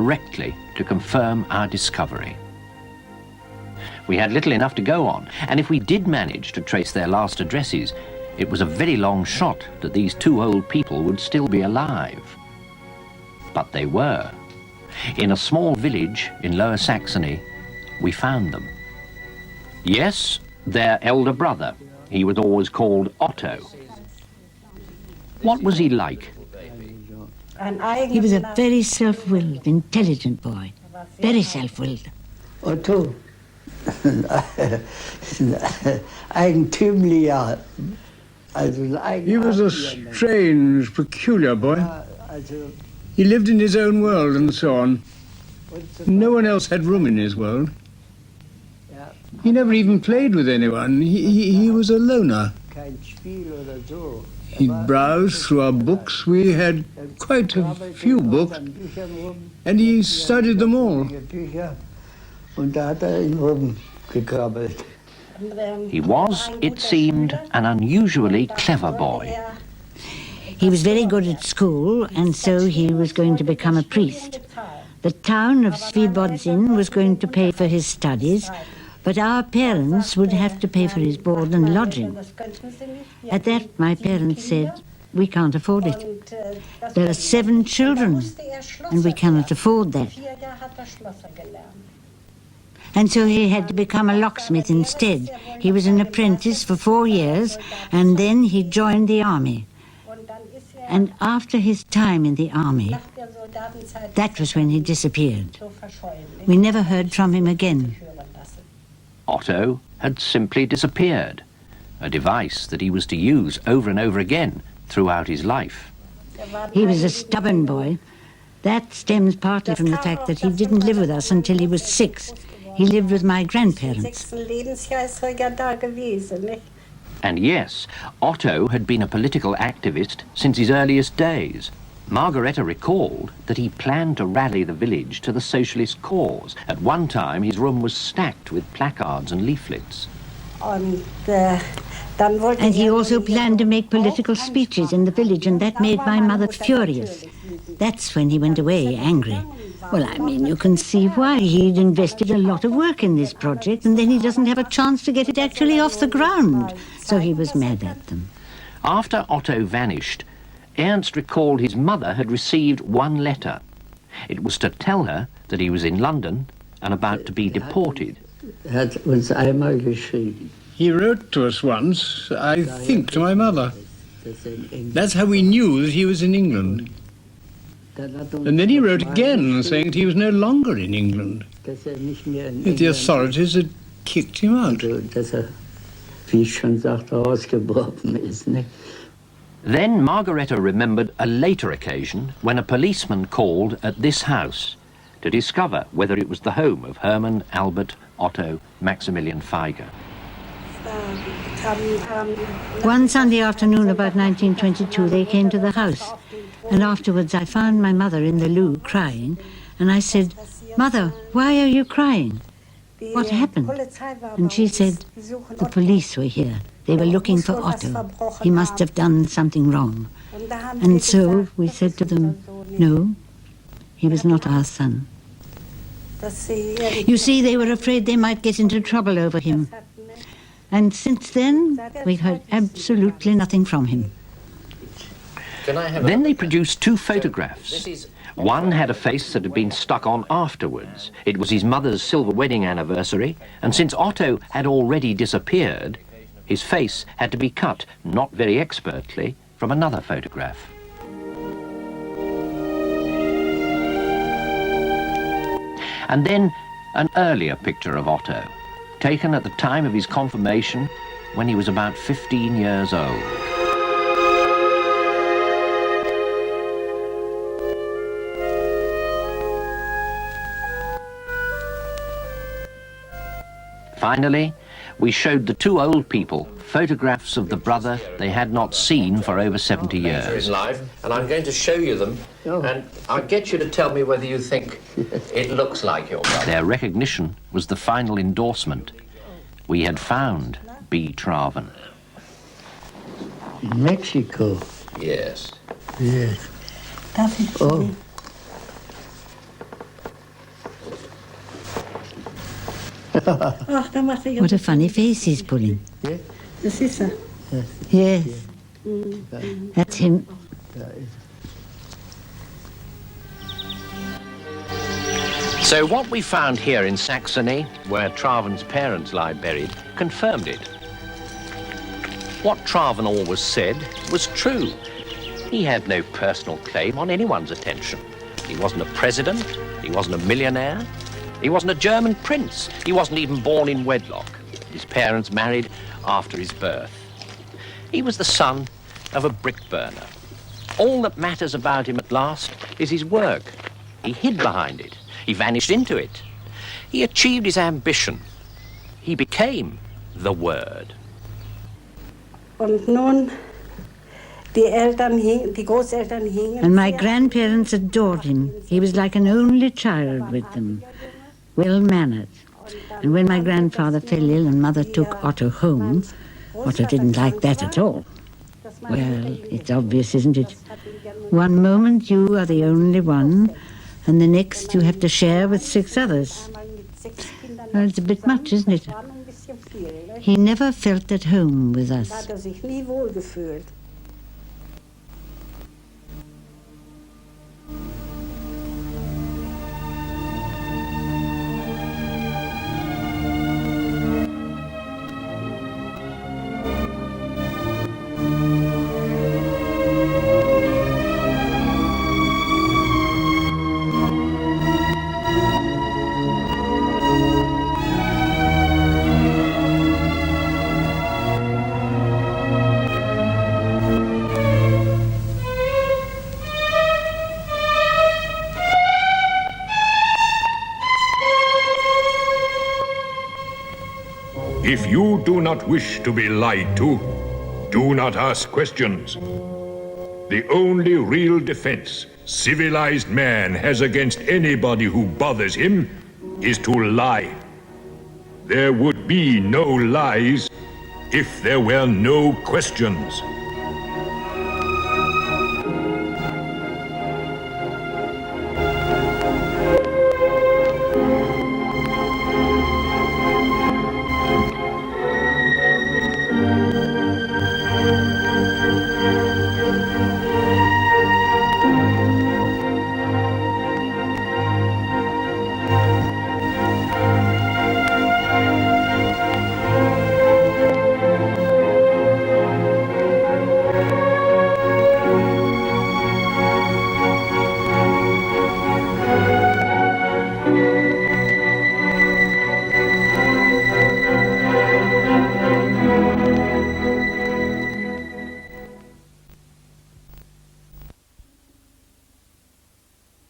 directly to confirm our discovery. We had little enough to go on, and if we did manage to trace their last addresses, it was a very long shot that these two old people would still be alive. But they were. In a small village in Lower Saxony, we found them. Yes, their elder brother. He was always called Otto. What was he like? He was a very self-willed, intelligent boy. Very self-willed. Otto, eigentümlicher. He was a strange, peculiar boy. He lived in his own world and so on. No one else had room in his world. He never even played with anyone. He was a loner. He browsed through our books. We had quite a few books, and he studied them all. He was, it seemed, an unusually clever boy. He was very good at school, and so he was going to become a priest. The town of Svibodzin was going to pay for his studies, but our parents would have to pay for his board and lodging. At that, my parents said, "We can't afford it. There are 7 children, and we cannot afford that." And so he had to become a locksmith instead. He was an apprentice for 4 years, and then he joined the army. And after his time in the army, that was when he disappeared. We never heard from him again. Otto had simply disappeared, a device that he was to use over and over again throughout his life. He was a stubborn boy. That stems partly from the fact that he didn't live with us until he was 6. He lived with my grandparents. And yes, Otto had been a political activist since his earliest days. Margareta recalled that he planned to rally the village to the socialist cause. At one time, his room was stacked with placards and leaflets. And he also planned to make political speeches in the village, and that made my mother furious. That's when he went away, angry. Well, I mean, you can see why. He'd invested a lot of work in this project, and then he doesn't have a chance to get it actually off the ground. So he was mad at them. After Otto vanished, Ernst recalled his mother had received one letter. It was to tell her that he was in London and about to be deported. He wrote to us once, I think to my mother. That's how we knew that he was in England. And then he wrote again, saying that he was no longer in England. That the authorities had kicked him out. Then Margareta remembered a later occasion when a policeman called at this house to discover whether it was the home of Hermann Albert Otto Maximilian Feiger. One Sunday afternoon about 1922, they came to the house. And afterwards I found my mother in the loo crying, and I said, "Mother, why are you crying? What happened?" And she said, "The police were here. They were looking for Otto. He must have done something wrong." And so we said to them, "No, he was not our son." You see, they were afraid they might get into trouble over him. And since then, we've heard absolutely nothing from him. Then they produced 2 photographs. One had a face that had been stuck on afterwards. It was his mother's silver wedding anniversary, and since Otto had already disappeared, his face had to be cut, not very expertly, from another photograph. And then an earlier picture of Otto, taken at the time of his confirmation when he was about 15 years old. Finally, we showed the 2 old people photographs of the brother they had not seen for over 70 years. Live, and I'm going to show you them, and I'll get you to tell me whether you think it looks like your brother. Their recognition was the final endorsement. We had found B. Traven. In Mexico? Yes. Yes. Oh. What a funny face he's pulling. Yes. That's him. So what we found here in Saxony, where Traven's parents lie buried, confirmed it. What Traven always said was true. He had no personal claim on anyone's attention. He wasn't a president, he wasn't a millionaire, he wasn't a German prince, he wasn't even born in wedlock. His parents married after his birth. He was the son of a brick burner. All that matters about him at last is his work. He hid behind it. He vanished into it. He achieved his ambition. He became the Word. And my grandparents adored him. He was like an only child with them, well-mannered. And when my grandfather fell ill and Mother took Otto home, Otto didn't like that at all. Well, it's obvious, isn't it? One moment you are the only one, and the next you have to share with 6 others. Well, it's a bit much, isn't it? He never felt at home with us. If you do not wish to be lied to, do not ask questions. The only real defense civilized man has against anybody who bothers him is to lie. There would be no lies if there were no questions.